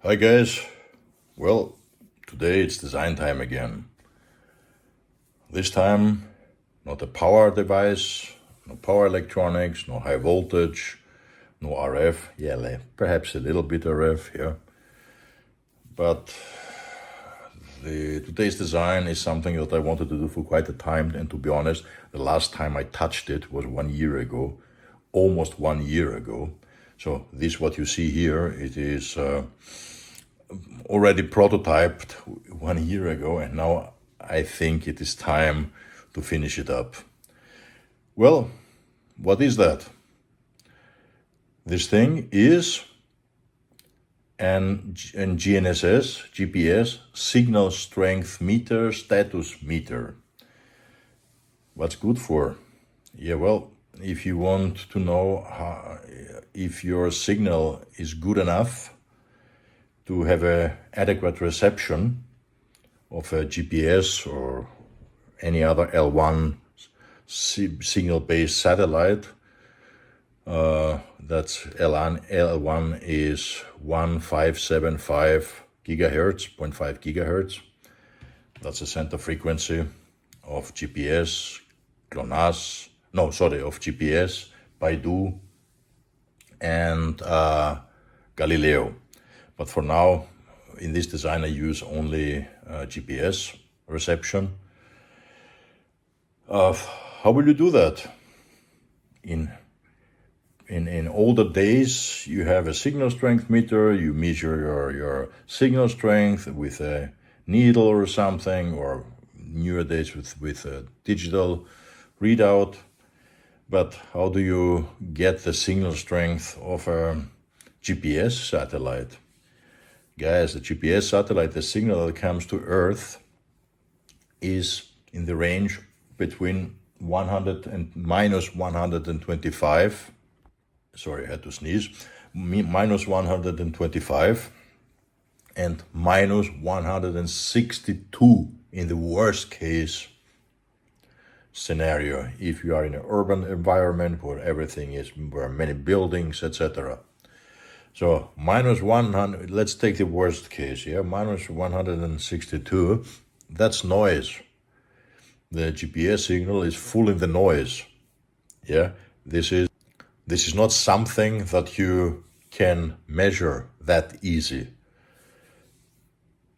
Hi guys, well, today it's design time again. This time, not a power device, no power electronics, no high voltage, no RF, yeah, perhaps a little bit RF, yeah. But today's design is something that I wanted to do for quite a time, and to be honest, the last time I touched it was 1 year ago, almost 1 year ago. So this, what you see here, it is already prototyped 1 year ago, and now I think it is time to finish it up. Well, what is that? This thing is an GNSS, GPS, signal strength meter, status meter. What's good for? Yeah, well, if you want to know if your signal is good enough to have an adequate reception of a GPS or any other L1 signal-based satellite, that's L1 is 1575 gigahertz, 0.5 gigahertz. That's the center frequency of GPS, GLONASS, of GPS, Baidu, and Galileo. But for now, in this design, I use only GPS reception. How will you do that? In older days, you have a signal strength meter, you measure your signal strength with a needle or something, or newer days with a digital readout. But how do you get the signal strength of a GPS satellite? Guys, the GPS satellite, the signal that comes to Earth is in the range between 100 and minus 125. Sorry, I had to sneeze. Minus 125 and minus 162 in the worst case scenario, if you are in an urban environment where everything is, where many buildings, etc. So minus 100, let's take the worst case, yeah, minus 162, that's noise. The GPS signal is full in the noise, yeah. This is not something that you can measure that easy.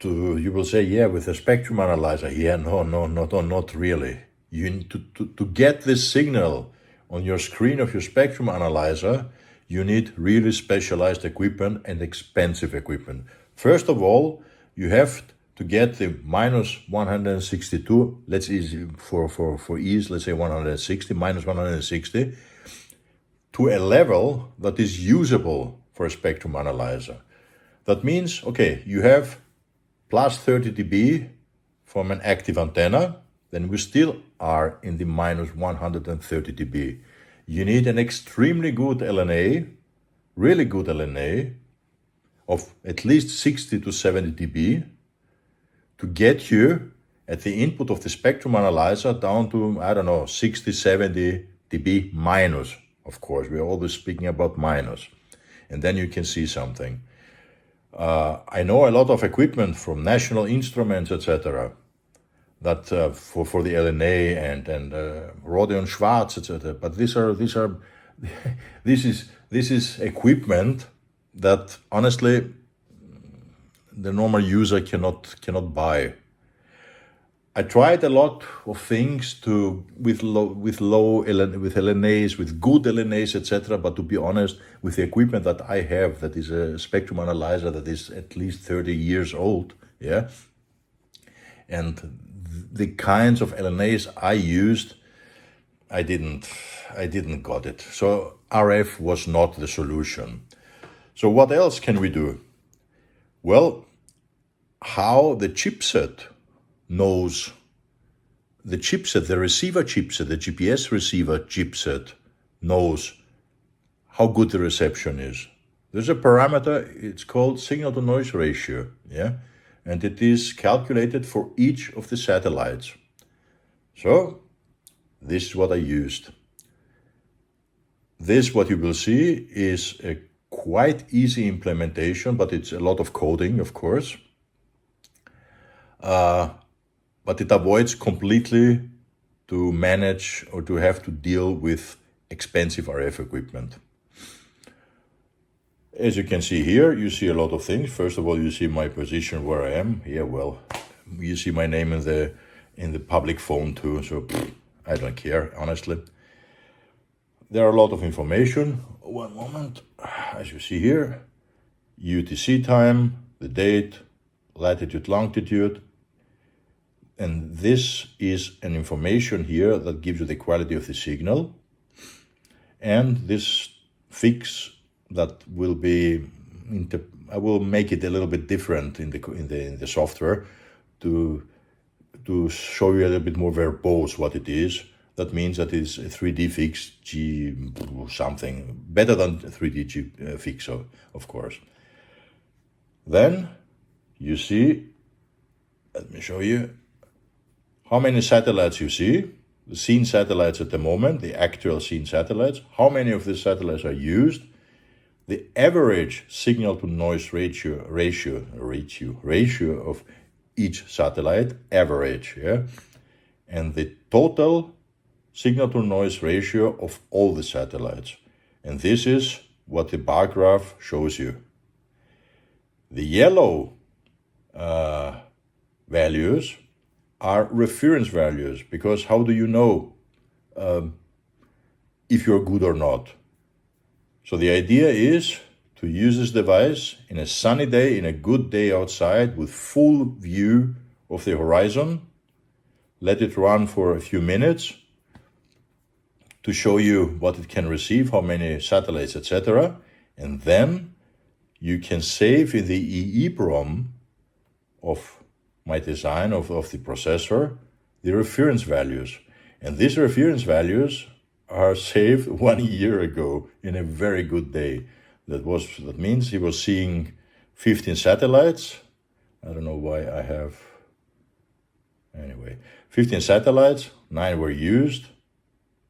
You will say, yeah, with a spectrum analyzer, yeah, no, not really. You need to get this signal on your screen of your spectrum analyzer, you need really specialized equipment and expensive equipment. First of all, you have to get the minus 162, let's easy for ease, let's say 160, minus 160, to a level that is usable for a spectrum analyzer. That means, okay, you have plus 30 dB from an active antenna, then we still are in the minus 130 dB. You need an extremely good LNA, really good LNA, of at least 60 to 70 dB to get you at the input of the spectrum analyzer down to, I don't know, 60, 70 dB minus. Of course, we're always speaking about minus. And then you can see something. I know a lot of equipment from National Instruments, etc., that for the LNA and Rohde & Schwarz, etc. But this is equipment that honestly the normal user cannot buy. I tried a lot of things with LNAs, with good LNAs, etc. But to be honest, with the equipment that I have, that is a spectrum analyzer that is at least 30 years old, yeah, and the kinds of LNAs I used, I didn't got it. So RF was not the solution. So what else can we do? Well, how the chipset knows, the chipset, the receiver chipset, the GPS receiver chipset knows how good the reception is. There's a parameter, it's called signal to noise ratio, yeah? And it is calculated for each of the satellites. So this is what I used. This, what you will see, is a quite easy implementation, but it's a lot of coding, of course. But it avoids completely to manage or to have to deal with expensive RF equipment. As you can see here, you see a lot of things. First of all, you see my position where I am. Yeah, well, you see my name in the public phone too, so I don't care, honestly. There are a lot of information. One moment. As you see here, UTC time, the date, latitude, longitude. And this is an information here that gives you the quality of the signal. And this fix that will be, I will make it a little bit different in the software to show you a little bit more verbose what it is. That means that it's a 3D fix G something, better than 3D G fix, of course. Then you see, let me show you how many satellites you see, the seen satellites at the moment, the actual seen satellites, how many of these satellites are used, the average signal to noise ratio of each satellite, average, yeah, and the total signal to noise ratio of all the satellites. And this is what the bar graph shows you. The yellow values are reference values, because how do you know if you're good or not? So the idea is to use this device in a sunny day, in a good day outside with full view of the horizon, let it run for a few minutes to show you what it can receive, how many satellites, etc. And then you can save in the EEPROM of my design of the processor the reference values. And these reference values are saved 1 year ago in a very good day. That means he was seeing 15 satellites. I don't know why I have, anyway, 15 satellites, 9 were used,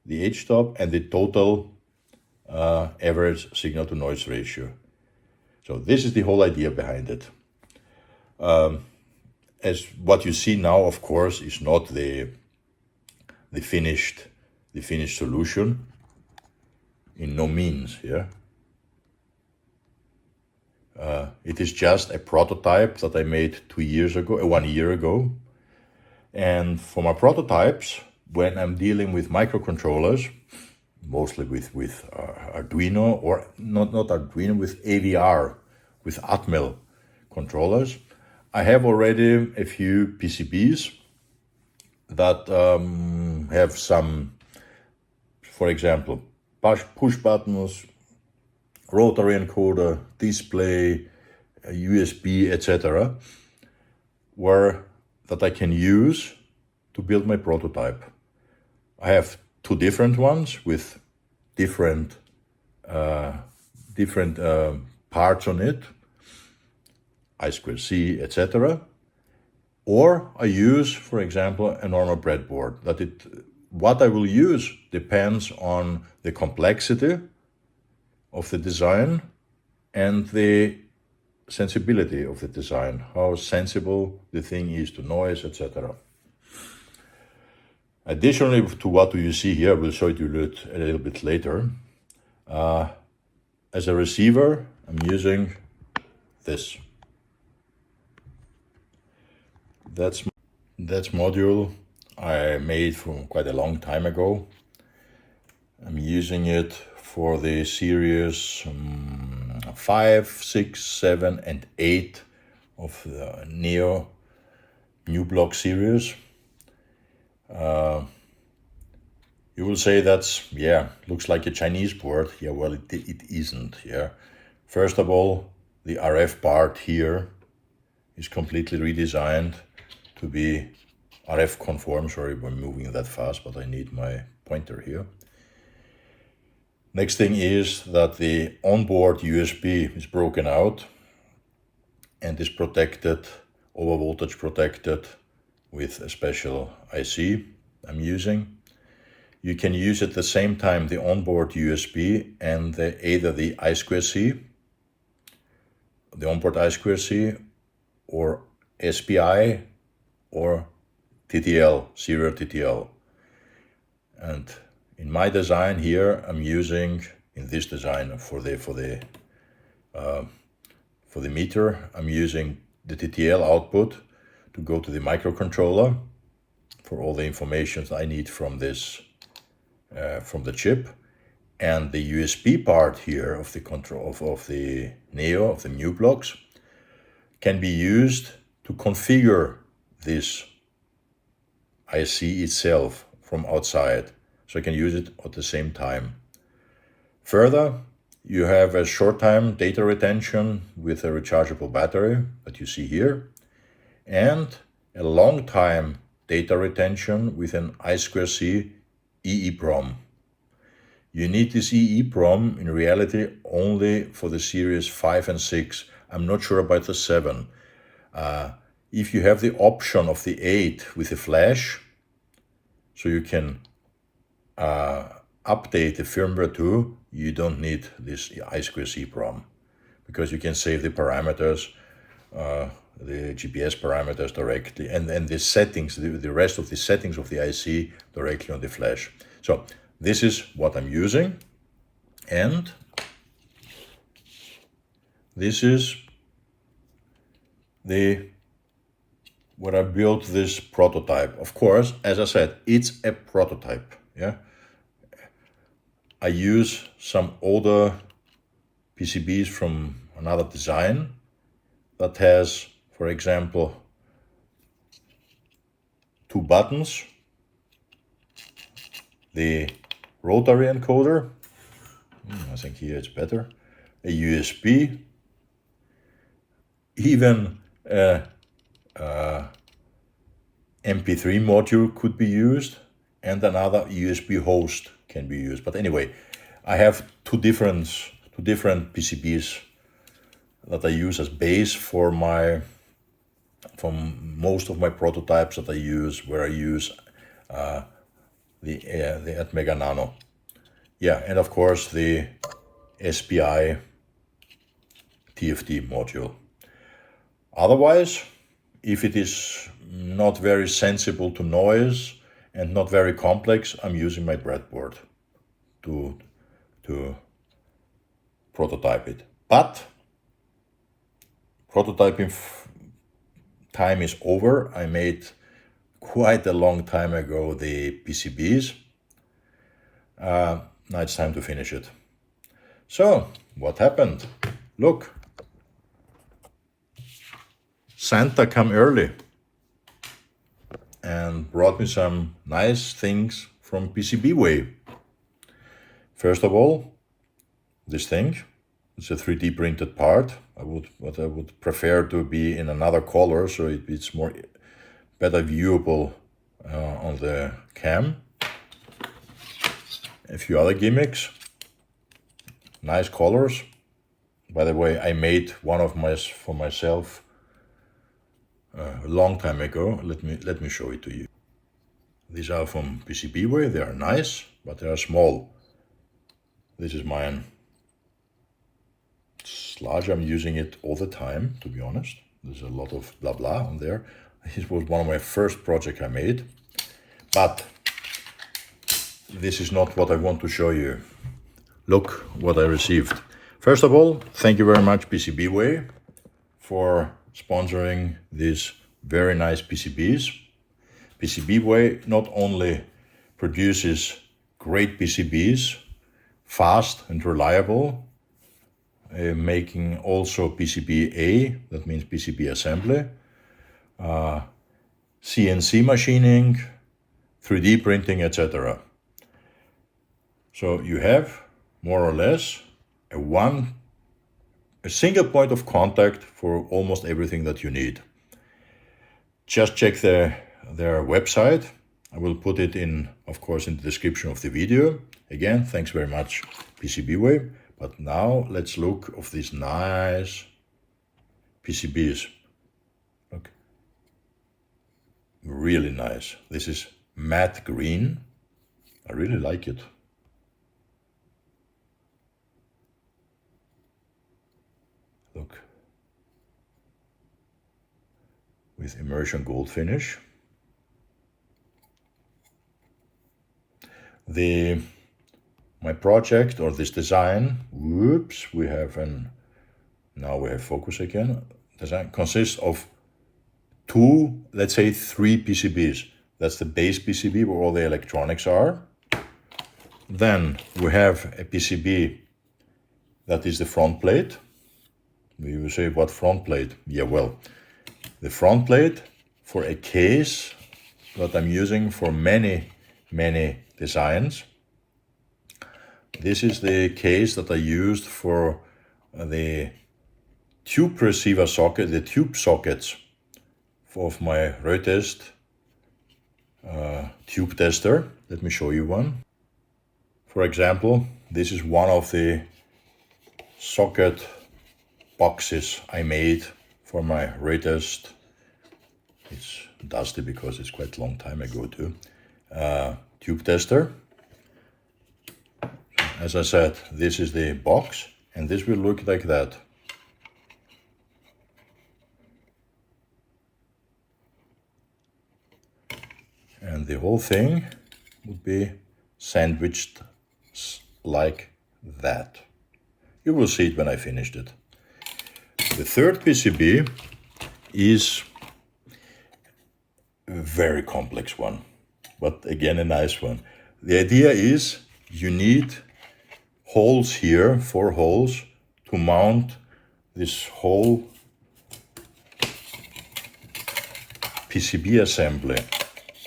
the h-stop, and the total average signal to noise ratio. So this is the whole idea behind it. As what you see now, of course, is not the finished solution, in no means, yeah. It is just a prototype that I made 1 year ago. And for my prototypes, when I'm dealing with microcontrollers, mostly with Arduino, or not Arduino, with AVR, with Atmel controllers, I have already a few PCBs that have some, for example, push buttons, rotary encoder, display, USB, etc., that I can use to build my prototype. I have 2 different ones with different parts on it, I2C, etc. Or I use, for example, a normal breadboard. What I will use depends on the complexity of the design and the sensibility of the design, how sensible the thing is to noise, etc. Additionally to what you see here, I will show it to you a little bit later. As a receiver, I'm using this. That's module I made from quite a long time ago. I'm using it for the series 5, 6, 7, and 8 of the Neo u-Blox series. You will say looks like a Chinese board. Yeah, well, it isn't. Yeah. First of all, the RF part here is completely redesigned to be RF conform. Sorry, I'm moving that fast, but I need my pointer here. Next thing is that the onboard USB is broken out and is protected, overvoltage protected, with a special IC I'm using. You can use at the same time the onboard USB and either the I2C the onboard I2C or SPI or TTL, serial TTL. And in my design here, I'm using, in this design for the meter, I'm using the TTL output to go to the microcontroller for all the information I need from this, from the chip. And the USB part here of the control of the Neo, of the u-Blox, can be used to configure this IC itself from outside. So I can use it at the same time. Further, you have a short time data retention with a rechargeable battery that you see here, and a long time data retention with an I2C EEPROM. You need this EEPROM in reality only for the series 5 and 6. I'm not sure about the 7. If you have the option of the 8 with a flash, so you can update the firmware too, you don't need this I2C EEPROM, because you can save the parameters, the GPS parameters directly, and the settings, the rest of the settings of the IC directly on the flash. So this is what I'm using, and this is what I built this prototype. Of course, as I said, it's a prototype. Yeah, I use some older PCBs from another design that has, for example, 2 buttons, the rotary encoder, I think here it's better, a USB, even a MP3 module could be used, and another USB host can be used. But anyway, I have two different PCBs that I use as base for most of my prototypes that I use, where I use the Atmega Nano. Yeah, and of course the SPI TFT module. Otherwise, if it is not very sensible to noise and not very complex, I'm using my breadboard to prototype it. But prototyping time is over. I made quite a long time ago the PCBs. Now it's time to finish it. So, what happened? Look, Santa came early and brought me some nice things from PCBWay. First of all, this thing. It's a 3D printed part. I would prefer to be in another color, so it's better viewable on the cam. A few other gimmicks. Nice colors. By the way, I made one for myself a long time ago. Let me show it to you. These are from PCBWay. They are nice, but they are small. This is mine. It's large. I'm using it all the time, to be honest. There's a lot of blah blah on there. It was one of my first projects I made, but this is not what I want to show you. Look what I received. First of all, thank you very much PCBWay for sponsoring these very nice PCBs. PCBWay not only produces great PCBs, fast and reliable, making also PCBA, that means PCB assembly, CNC machining, 3D printing, etc. So you have more or less a single point of contact for almost everything that you need. Just check their website. I will put it in, of course, in the description of the video. Again, thanks very much PCBWay. But now let's look at these nice PCBs. Look, really nice. This is matte green. I really like it. Look, with immersion gold finish. My project or this design, now we have focus again. Design consists of let's say three PCBs. That's the base PCB where all the electronics are. Then we have a PCB that is the front plate. You say, what front plate? Yeah, well, the front plate for a case that I'm using for many designs. This is the case that I used for the tube receiver socket, the tube sockets of my Rotest tube tester. Let me show you one. For example, this is one of the socket boxes I made for my Rotest. It's dusty because it's quite a long time ago too. Tube tester. As I said, this is the box, and this will look like that. And the whole thing would be sandwiched like that. You will see it when I finished it. The third PCB is a very complex one, but again a nice one. The idea is you need holes here, 4 holes, to mount this whole PCB assembly.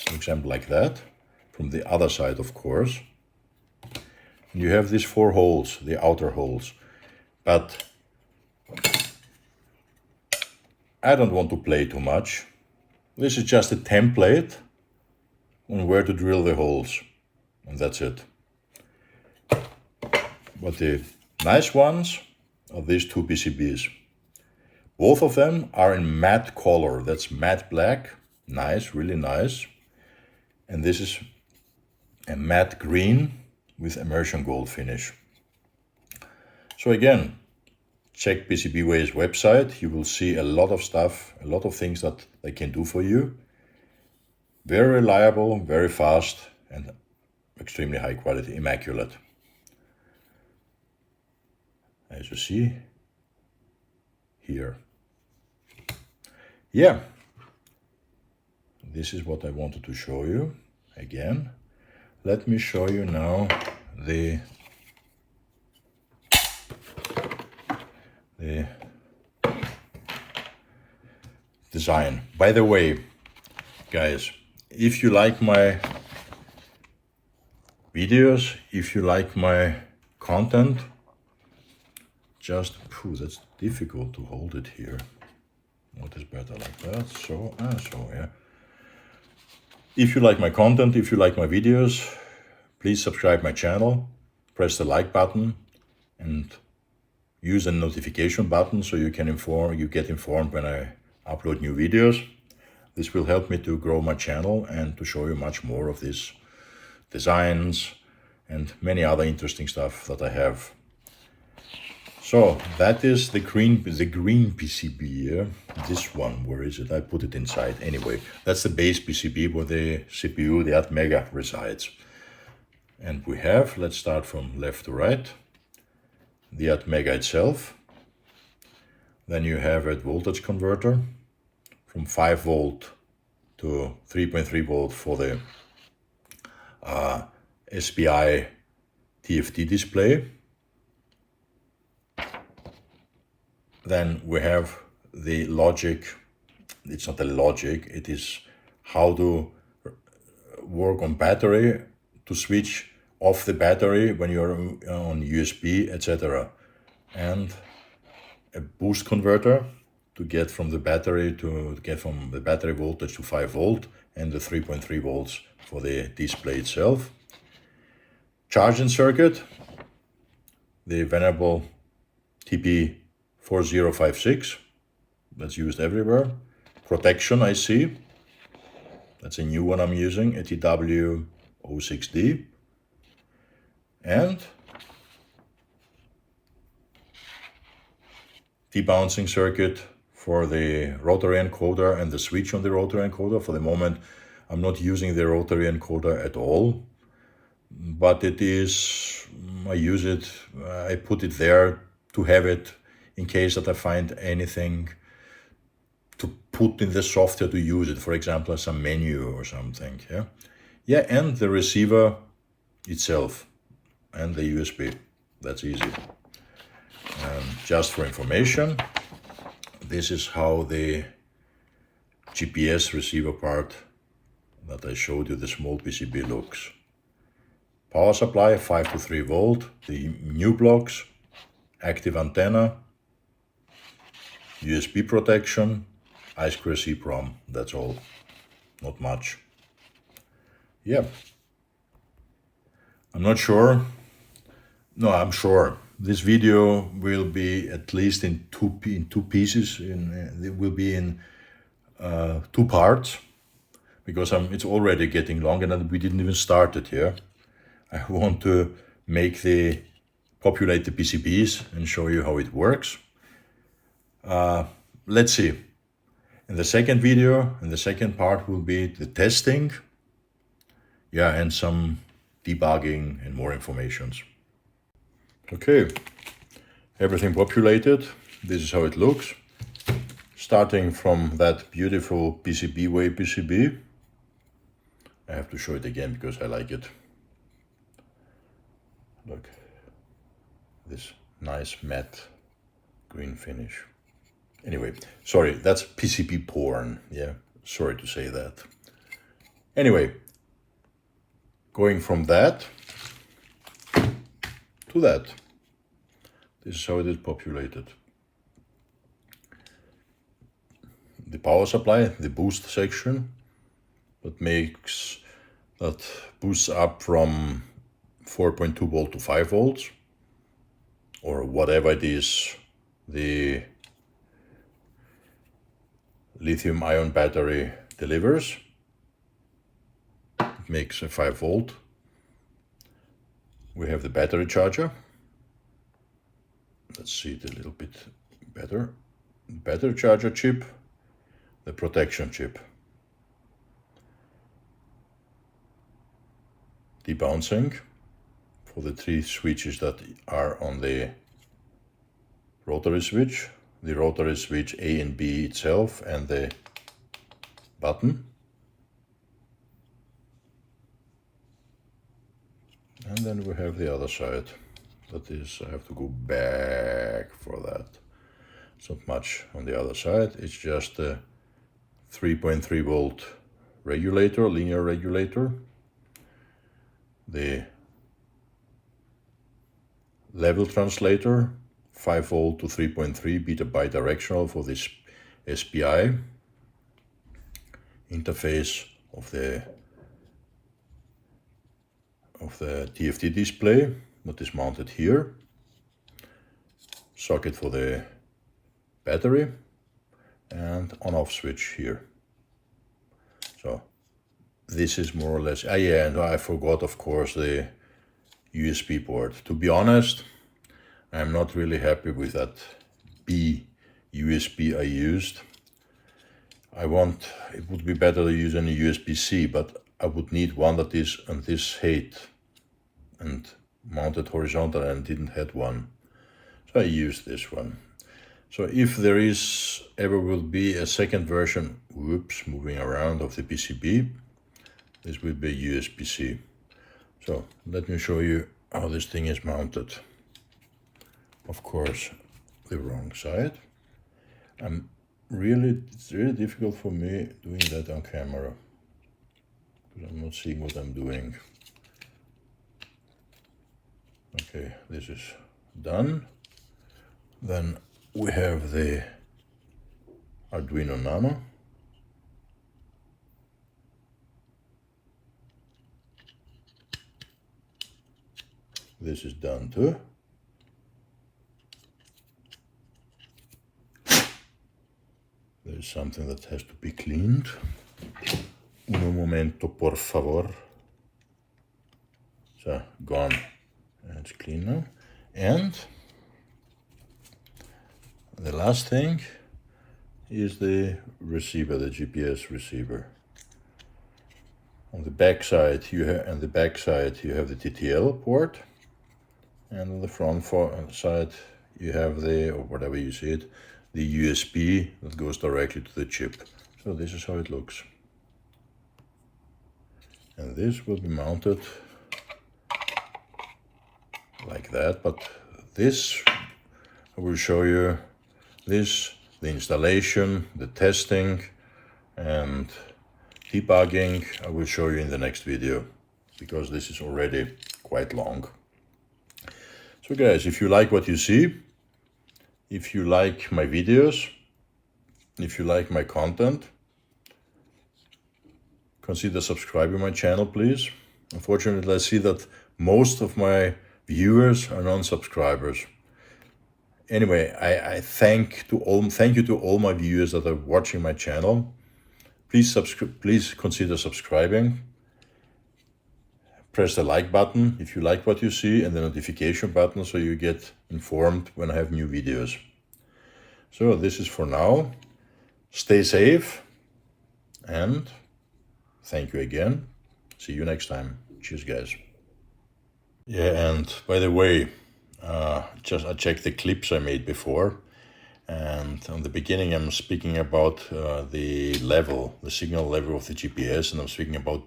For example, like that, from the other side, of course. And you have these 4 holes, the outer holes. But I don't want to play too much. This is just a template on where to drill the holes. And that's it. But the nice ones are these 2 PCBs. Both of them are in matte color. That's matte black. Nice, really nice. And this is a matte green with immersion gold finish. So again, check PCBWay's website. You will see a lot of stuff, a lot of things that they can do for you. Very reliable, very fast, and extremely high quality, immaculate. As you see here. Yeah, this is what I wanted to show you. Again, let me show you now the design. By the way, guys, if you like my videos, if you like my content, that's difficult to hold it here. What is better like that? So yeah. If you like my content, if you like my videos, please subscribe my channel, press the like button, and use the notification button so you get informed when I upload new videos. This will help me to grow my channel and to show you much more of these designs and many other interesting stuff that I have. So that is the green PCB here. This one, where is it? I put it inside. Anyway, that's the base PCB where the CPU, the Atmega, resides. And we have, let's start from left to right, the Atmega itself. Then you have a voltage converter from 5 volt to 3.3 volt for the SPI TFT display. Then we have the logic. It's not a logic, it is how to work on battery, to switch off the battery when you're on USB, etc. And a boost converter to get from the battery voltage to 5 volt, and the 3.3 volts for the display itself. Charging circuit, the venerable TP4056, that's used everywhere. Protection IC, that's a new one I'm using, a TW06D. And debouncing circuit for the rotary encoder and the switch on the rotary encoder. For the moment, I'm not using the rotary encoder at all, but it is, I use it, I put it there to have it in case that I find anything to put in the software to use it, for example, as a menu or something. Yeah, and the receiver itself and the USB. That's easy. Just for information, this is how the GPS receiver part that I showed you, the small PCB, looks. Power supply 5 to 3 volt, the u-Blox, active antenna, USB protection, I2C EEPROM, that's all, not much. Yeah, I'm not sure, no, I'm sure. This video will be at least in two pieces, it will be in 2 parts, because it's already getting long and we didn't even start it here. I want to populate the PCBs and show you how it works. Let's see. In the second video, in the second part, will be the testing, and some debugging and more informations. Okay, everything populated. This is how it looks. Starting from that beautiful PCB way PCB. I have to show it again because I like it. Look, this nice matte green finish. Anyway, sorry, that's PCB porn. Yeah, sorry to say that. Anyway, going from that to that. This is how it is populated. The power supply, the boost section, that boosts up from 4.2 volt to 5 volts, or whatever it is the lithium ion battery delivers. It makes a 5 volt. We have the battery charger. Let's see it a little bit better. Battery charger chip, the protection chip. Debouncing for the 3 switches that are on the rotary switch. The rotary switch A and B itself and the button. And then we have the other side. That is, I have to go back for that. It's not much on the other side. It's just a 3.3 volt regulator, linear regulator. The level translator, 5 volt to 3.3 beta bidirectional for this SPI. Interface of the TFT display that is mounted here. Socket for the battery and on-off switch here. So this is more or less, and I forgot, of course, the USB port. To be honest, I'm not really happy with that B USB I used. It would be better to use any USB-C, but I would need one that is on this height and mounted horizontal, and didn't have one. So I used this one. So if there ever will be a second version, moving around, of the PCB, this will be USB-C. So let me show you how this thing is mounted. Of course, the wrong side. It's really difficult for me doing that on camera, because I'm not seeing what I'm doing. Okay, this is done. Then we have the Arduino Nano. This is done too. There's something that has to be cleaned. Un momento, por favor. So, gone. It's clean now. And the last thing, is the receiver, the GPS receiver. On the back side, you have the TTL port, and on the front side you have the, or whatever you see it, the USB that goes directly to the chip. So this is how it looks. And this will be mounted like that, but this, I will show you this, the installation, the testing, and debugging, I will show you in the next video, because this is already quite long. So guys, if you like what you see, if you like my videos, if you like my content, consider subscribing my channel, please. Unfortunately, I see that most of my viewers are non-subscribers. Anyway, I thank you to all my viewers that are watching my channel. Please consider subscribing. Press the like button if you like what you see, and the notification button so you get informed when I have new videos. So this is for now. Stay safe, and thank you again. See you next time. Cheers, guys. Yeah, and by the way, I checked the clips I made before, and on the beginning I'm speaking about the signal level of the GPS, and I'm speaking about,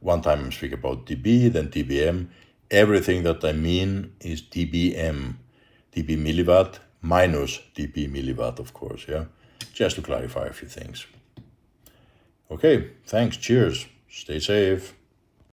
one time I'm speaking about dB, then dBm. Everything that I mean is dBm, dB milliwatt minus dB milliwatt, of course, yeah? Just to clarify a few things. Okay, thanks, cheers, stay safe.